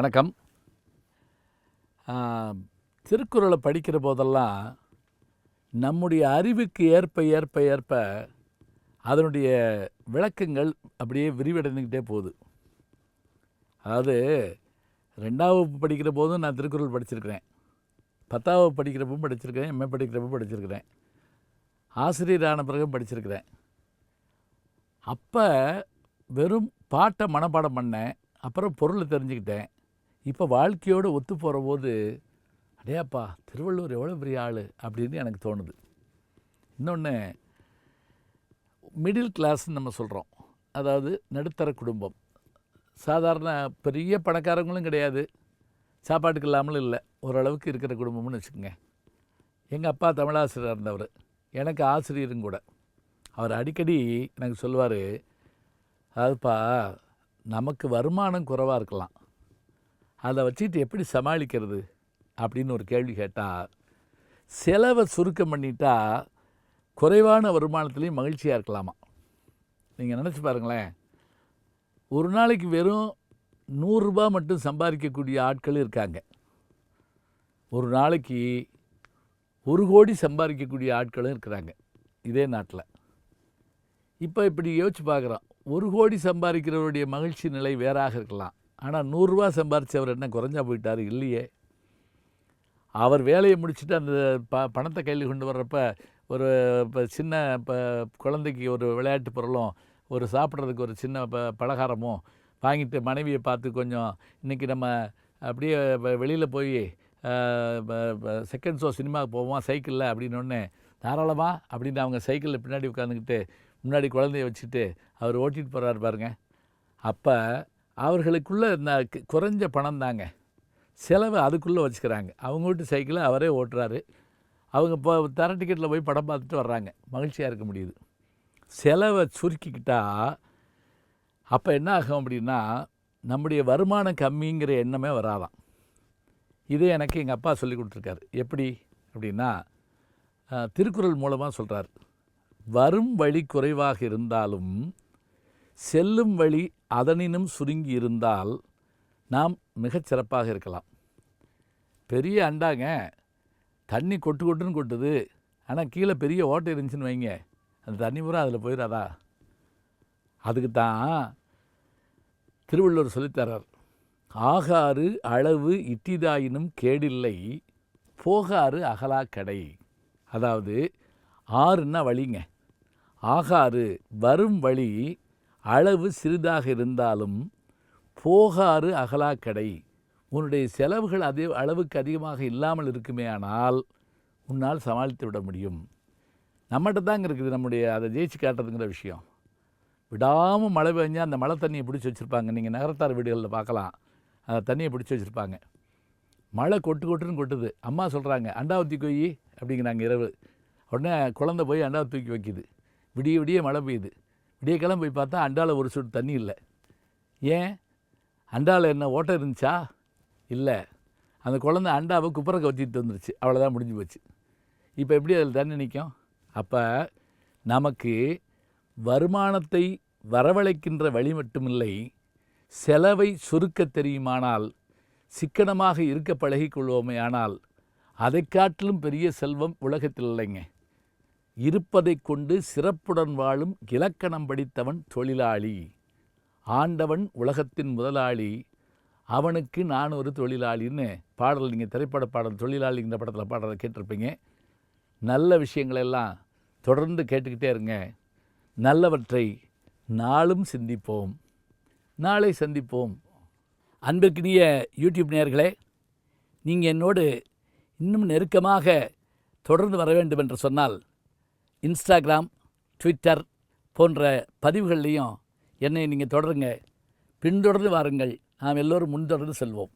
வணக்கம். திருக்குறளை படிக்கிற போதெல்லாம் நம்முடைய அறிவுக்கு ஏற்ப ஏற்ப ஏற்ப அதனுடைய விளக்கங்கள் அப்படியே விரிவடைந்துக்கிட்டே போகுது. அதாவது 2ஆம் வகுப்பு படிக்கிற போதும் நான் திருக்குறள் படிச்சிருக்கிறேன், 10ஆம் வகுப்பு படிக்கிறப்பவும் படிச்சிருக்கிறேன், எம்ஏ படிக்கிறப்பவும் படிச்சிருக்கிறேன், ஆசிரியரான பிறகும் படிச்சிருக்கிறேன். அப்போ வெறும் பாட்டை மனப்பாடம் பண்ணேன், அப்புறம் பொருளை தெரிஞ்சுக்கிட்டேன். இப்போ வாழ்க்கையோடு ஒத்து போகிற போது அடேப்பா திருவள்ளுவர் எவ்வளோ பெரிய ஆள் அப்படின்னு எனக்கு தோணுது. இன்னொன்று, மிடில் கிளாஸ்ன்னு நம்ம சொல்கிறோம், அதாவது நடுத்தர குடும்பம். சாதாரண பெரிய பணக்காரங்களும் கிடையாது, சாப்பாட்டுக்கு இல்லாமலும் இல்லை, ஓரளவுக்கு இருக்கிற குடும்பம்னு வச்சுக்கோங்க. எங்கள் அப்பா தமிழாசிரியராக இருந்தவர், எனக்கு ஆசிரியரும் கூட. அவர் அடிக்கடி எனக்கு சொல்லுவார், அதாவதுப்பா நமக்கு வருமானம் குறைவாக இருக்கலாம், அதை வச்சுட்டு எப்படி சமாளிக்கிறது அப்படின்னு ஒரு கேள்வி கேட்டால், செலவை சுருக்கம் பண்ணிட்டா குறைவான வருமானத்துலேயும் மகிழ்ச்சியாக இருக்கலாமா. நீங்கள் நினச்சி பாருங்களேன், ஒரு நாளைக்கு வெறும் 100 ரூபா மட்டும் சம்பாதிக்கக்கூடிய ஆட்கள் இருக்காங்க, ஒரு நாளைக்கு 1 கோடி சம்பாதிக்கக்கூடிய ஆட்களும் இருக்கிறாங்க இதே நாட்டில். இப்போ இப்படி யோசிச்சு பார்க்குறோம், 1 கோடி சம்பாதிக்கிறவருடைய மகிழ்ச்சி நிலை வேறாக இருக்கலாம், ஆனால் 100 ரூபா சம்பாதிச்சவர் என்ன குறைஞ்சா போயிட்டார்? இல்லையே. அவர் வேலையை முடிச்சுட்டு அந்த பணத்தை கையில் கொண்டு வர்றப்ப ஒரு சின்ன குழந்தைக்கு ஒரு விளையாட்டு பொருளும் ஒரு சாப்பிட்றதுக்கு ஒரு சின்ன பலகாரமும் வாங்கிட்டு மனைவியை பார்த்து கொஞ்சம் இன்றைக்கி நம்ம அப்படியே வெளியில் போய் செகண்ட் ஷோ சினிமாவுக்கு போவோம் சைக்கிளில் அப்படின்னோடனே தாராளமாக அப்படின்னு அவங்க சைக்கிளில் பின்னாடி உட்காந்துக்கிட்டு முன்னாடி குழந்தைய வச்சுட்டு அவர் ஓட்டிகிட்டு போகிறாரு பாருங்க. அப்போ அவர்களுக்குள்ளே இந்த குறைஞ்ச பணம் தாங்க, செலவு அதுக்குள்ளே வச்சுக்கிறாங்க. அவங்க வீட்டு சைக்கிளை அவரே ஓட்டுறாரு, அவங்க இப்போ தர டிக்கெட்டில் போய் படம் பார்த்துட்டு வர்றாங்க, மகிழ்ச்சியாக இருக்க முடியுது. செலவை சுருக்கிக்கிட்டா அப்போ என்ன ஆகும் அப்படின்னா, நம்முடைய வருமானம் கம்மிங்கிற எண்ணமே வராதான். இதே எனக்கு எங்கள் அப்பா சொல்லி கொடுத்துருக்காரு. எப்படி அப்படின்னா, திருக்குறள் மூலமாக சொல்கிறார், வரும் வழி குறைவாக இருந்தாலும் செல்லும் வழி அதனினும் சுருங்கி இருந்தால் நாம் மிகச்சிறப்பாக இருக்கலாம். பெரிய அண்டாங்க, தண்ணி கொட்டு கொட்டுன்னு கொட்டுது, ஆனால் கீழே பெரிய ஓட்டை இருந்துச்சுன்னு வைங்க, அந்த தண்ணி பூரா அதில் போயிடாதா? அதுக்கு தான் திருவள்ளுவர் சொல்லித்தரார், ஆகாறு அளவு இட்டிதாயினும் கேடில்லை, போகாறு அகலா கடை. அதாவது ஆறுன்னா வழிங்க, ஆகாறு வரும் வழி அளவு சிறிதாக இருந்தாலும் போகாறு அகலா கடை. உன்னுடைய செலவுகள் அதே அளவுக்கு அதிகமாக இல்லாமல் இருக்குமே ஆனால் உன்னால் சமாளித்து விட முடியும். நம்மகிட்ட தாங்க இருக்குது நம்முடைய அதை ஜெயிச்சு காட்டுறதுங்கிற விஷயம். விடாமல் மழை பெஞ்சால் அந்த மழை தண்ணியை பிடிச்சி வச்சுருப்பாங்க, நீங்கள் நகரத்தார் வீடுகளில் பார்க்கலாம், அந்த தண்ணியை பிடிச்சி வச்சுருப்பாங்க. மழை கொட்டு கொட்டுன்னு கொட்டுது, அம்மா சொல்கிறாங்க அண்டாவை தூக்கி வை அப்படிங்கிறாங்க இரவு. உடனே குழந்தை போய் அண்டாவை தூக்கி வைக்கிது, விடிய விடிய மழை பெய்யுது, விடிய கிளம்பி போய் பார்த்தா அண்டாவில் ஒரு சொட்டு தண்ணி இல்லை. ஏன்? அண்டாவில் என்ன ஓட்டை இருந்துச்சா? இல்லை, அந்த குழந்தை அண்டாவை குப்பரக்க வச்சுட்டு வந்துருச்சு, அவ்வளோதான், முடிஞ்சு போச்சு. இப்போ எப்படி அதில் தண்ணி நிற்கும்? அப்போ நமக்கு வருமானத்தை வரவழைக்கின்ற வழி மட்டுமில்லை, செலவை சுருக்க தெரியுமானால், சிக்கனமாக இருக்க பழகிக்கொள்வோமே ஆனால் அதை காட்டிலும் பெரிய செல்வம் உலகத்தில் இல்லைங்க. இருப்பதை கொண்டு சிறப்புடன் வாழும் இலக்கணம் படித்தவன் தொழிலாளி, ஆண்டவன் உலகத்தின் முதலாளி, அவனுக்கு நான் ஒரு தொழிலாளின்னு பாடல், நீங்கள் திரைப்பட பாடல் தொழிலாளிங்கிற படத்தில் பாடுறதை கேட்டிருப்பீங்க. நல்ல விஷயங்களெல்லாம் தொடர்ந்து கேட்டுக்கிட்டே இருங்க, நல்லவற்றை நாளும் சிந்திப்போம், நாளை சந்திப்போம். அன்பிற்கினிய யூடியூப் நேயர்களே, நீங்கள் என்னோடு இன்னும் நெருக்கமாக தொடர்ந்து வர வேண்டும் என்று சொன்னால் இன்ஸ்டாகிராம், ட்விட்டர் போன்ற பதிவுகள்லையும் என்னை நீங்கள் தொடருங்க, பின்தொடர்ந்து வாருங்கள், நாம் எல்லோரும் முன்தொடர்ந்து செல்வோம்.